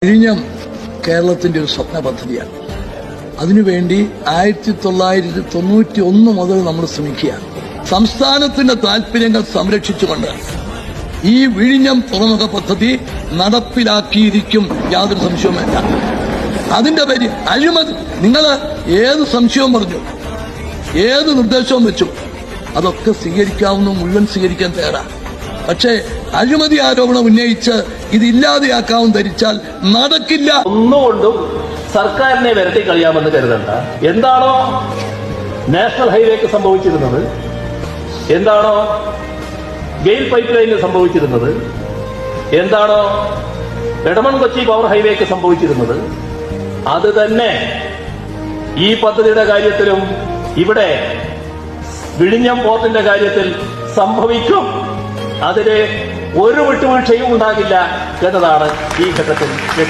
വിഴിഞ്ഞം കേരളത്തിന്റെ ഒരു സ്വപ്ന പദ്ധതിയാണ്. അതിനുവേണ്ടി 1991 മുതൽ നമ്മൾ ശ്രമിക്കുക. സംസ്ഥാനത്തിന്റെ താൽപര്യങ്ങൾ സംരക്ഷിച്ചുകൊണ്ട് ഈ വിഴിഞ്ഞം തുറമുഖ പദ്ധതി നടപ്പിലാക്കിയിരിക്കും, യാതൊരു സംശയവുമില്ല. അതിന്റെ പേര് അഴിമതി. നിങ്ങൾ ഏത് സംശയവും പറഞ്ഞു, ഏത് നിർദ്ദേശവും വെച്ചു, അതൊക്കെ സ്വീകരിക്കാവുന്ന മുഴുവൻ സ്വീകരിക്കാൻ തയ്യാറാണ്. പക്ഷേ അഴിമതി ആരോപണം ഉന്നയിച്ച് ഇതില്ലാതെയാക്കാമെന്ന് ധരിച്ചാൽ നടക്കില്ല. ഒന്നുകൊണ്ടും സർക്കാരിനെ വരട്ടി കളിയാമെന്ന് കരുതണ്ട. എന്താണോ നാഷണൽ ഹൈവേക്ക് സംഭവിച്ചിരുന്നത്, എന്താണോ ഗെയിൽ പൈപ്പ് ലൈനിന് സംഭവിച്ചിരുന്നത്, എന്താണോ എടമൺ കൊച്ചി പവർ ഹൈവേക്ക് സംഭവിച്ചിരുന്നത്, അത് തന്നെ ഈ പദ്ധതിയുടെ കാര്യത്തിലും ഇവിടെ വിഴിഞ്ഞം പോർട്ടിന്റെ കാര്യത്തിൽ സംഭവിക്കും. അതിന് ഒരു വിട്ടുവീഴ്ചയും ഉണ്ടാകില്ല എന്നതാണ് ഈ ഘട്ടത്തിൽ